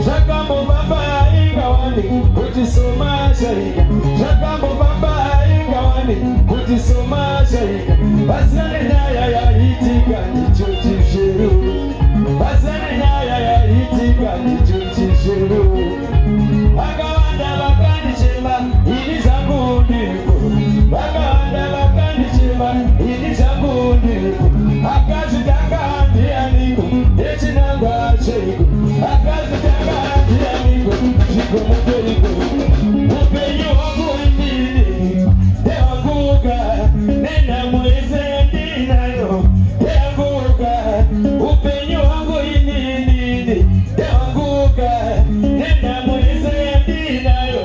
Jagambo baba ingawani kutisoma sharika. Jagambo baba ingawani kutisoma sharika. Basane nyaya ya itika nichotishiru. Basane nyaya ya itika nichotishiru. Bakawanda bakani chema ini zangu ndipo. Bakawanda bakani chema ini zangu ndipo. Akazitaka ndia niko echinanga cheko. Akazitaka ndia niko chiko muteko. Upenyo wangu inini dewakuka nena mweze ndinayo dewakuka. Upenyo wangu inini dewakuka nena mweze ndinayo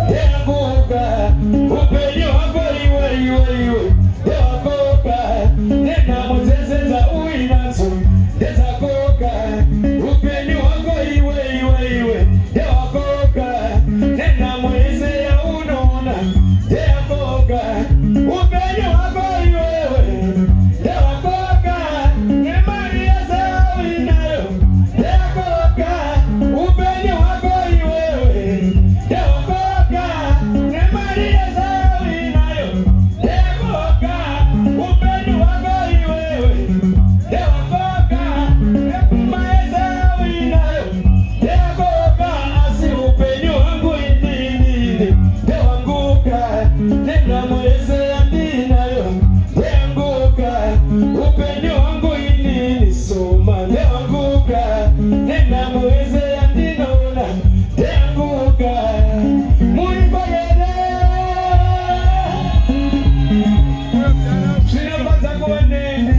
dewakuka. Upenyo wangu iwe dewakuka nena mweze za uinazo dezakuka. Upenyo wangu iwe dewakuka nena mweze ya unona dewakuka. Upenyo wangu iwe dewakuka nemaria za uinayo dewakuka. Upenyo wangu iwe dewakuka nemaria za uinayo dewakuka. Upenyo wangu iwe dewakuka nemaria za uinayo dewakuka. Asi upenyo wangu inini dewakuka nena mweze ya ndinayo dewakuka. Upenyo wangu inini soma dewakuka nena mweze ya ndinona dewakuka. Muibagere shinabaza kuwa nene.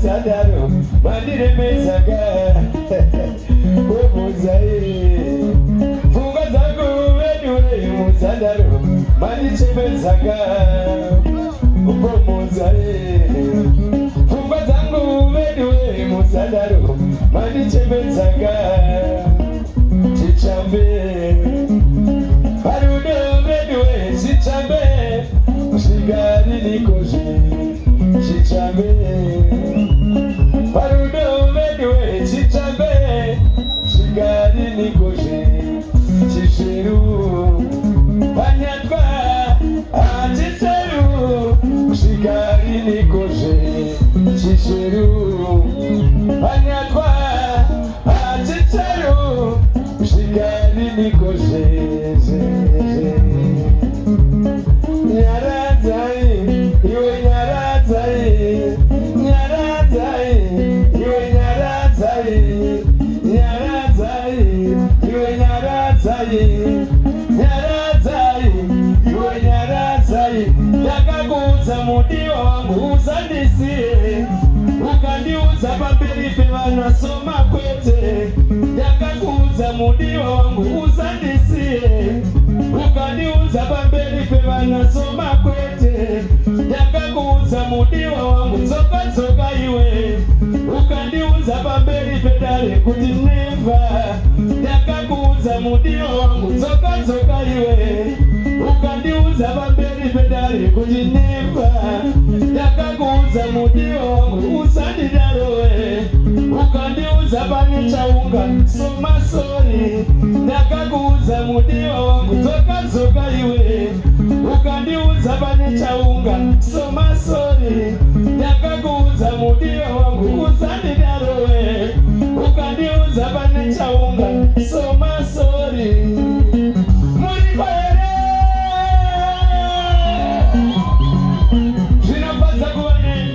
Sadaro, Mandire Mesaga, Muzai, Fuga Zagu, anyway, musadaro manichemezaga upromozae pfungwa dzangu veduwe musadaro manichemezaga chichambe parudo veduwe chichambe usigari nikozhe chichambe parudo veduwe chichambe usigari nikozhe chisheru panyatwa achiteru usigari nikozhe chisheru panyatwa achiteru usigari nikozhe nyarazai iwe nyarazai nyarazai iwe nyarazai nyarazai iwe nyarazai nyarazai iwe nyarazai ndakakuudza mudiwa wangu uzandisie ukandiudza pamberi pevanasoma kwete ndakakuudza mudiwa wangu uzandisie ukandiudza pamberi pevanasoma kwete ndakakuudza mudiwa wangu dzoka dzoka iwe ukandiudza pamberi pedare kuti neva ndakakuudza mudiwa wangu dzoka dzoka iwe ukandiudza pamberi pedare kuti neva ndakakuudza mudiwa wangu usandidarowe ukandiudza pane chaunga somasori ndakakuudza mudiwa wangu dzoka dzoka iwe ukandiudza pane chaunga somasori ndakakuudza mudiwa wangu usandidarowe ukandiudza pane chaunga somasori muriko here zvinofadza kuva neni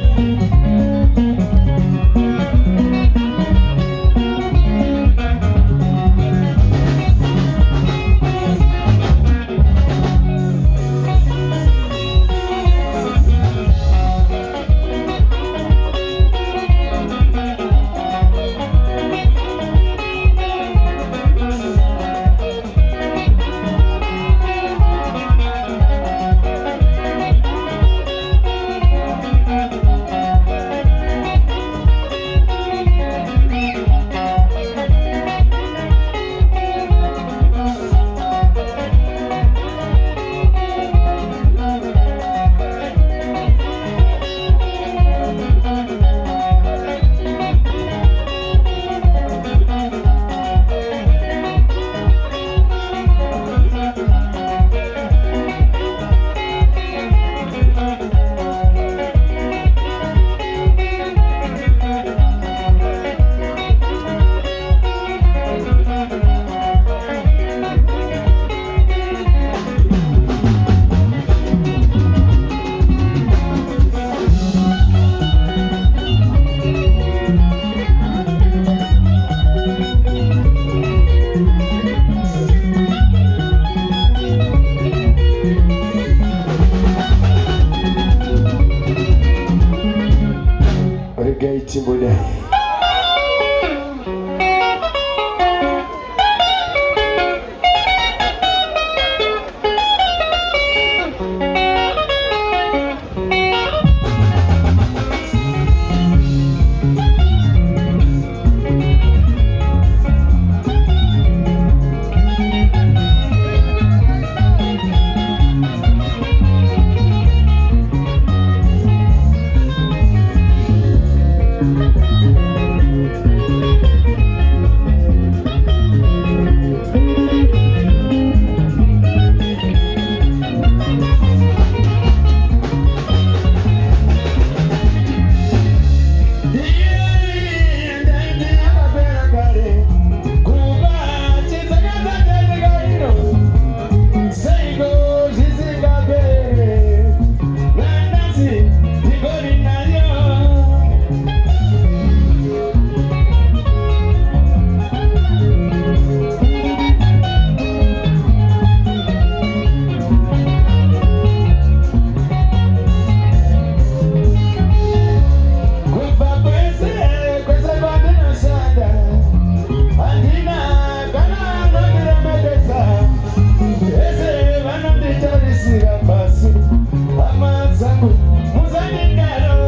sira pasi amazangu muzaningalo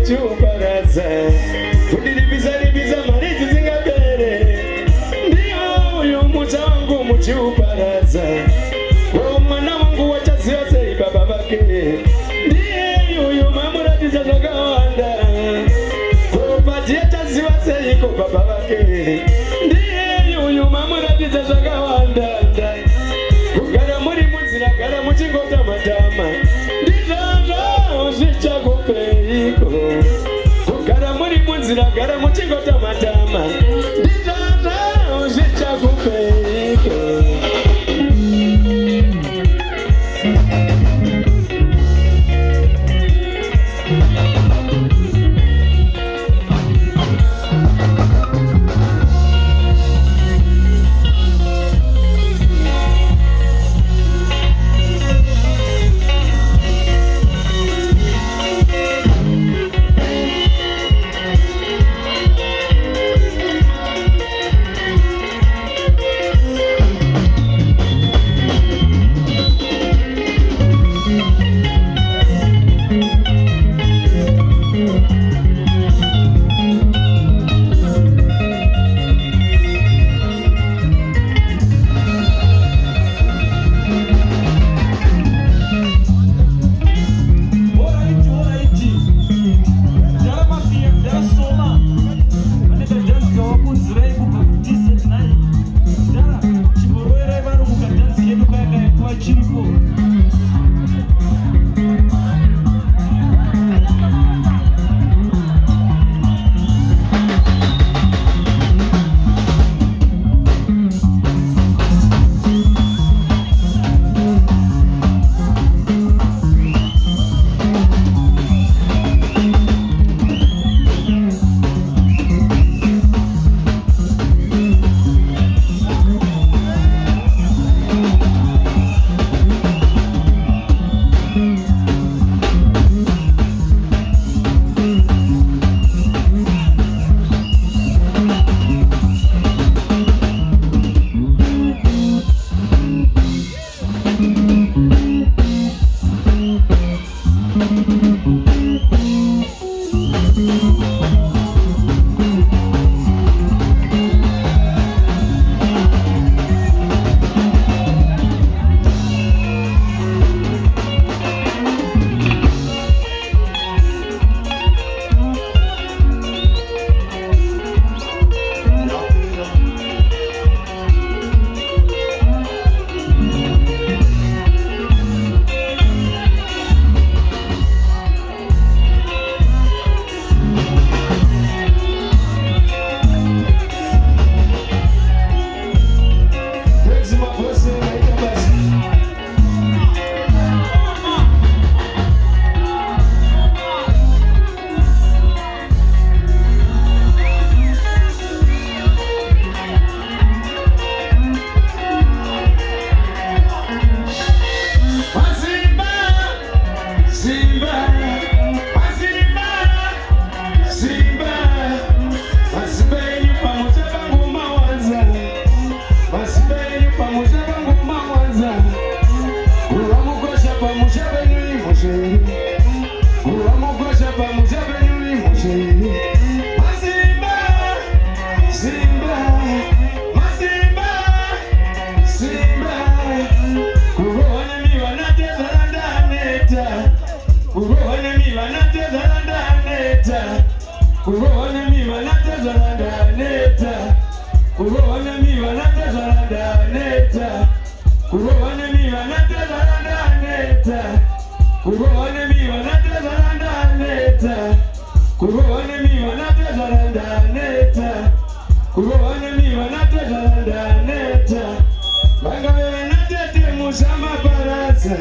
muchuparaza kundilibiza marizi zingapere. Ndiyo uyu mucha wangu muchuparaza mwana wangu wachaziose baba bake. Ndiye uyu mamuratiza zvakawanda kupatia chaziwase iko baba bake. Ndiye uyu mamuratiza zvakawanda kugara muri munzira gara muchingotamatama ndizvazvo zvichakupeiko. Kugara muri munzira gara muchingotamatama ndizvazvo zvichakupeiko. Sama parasa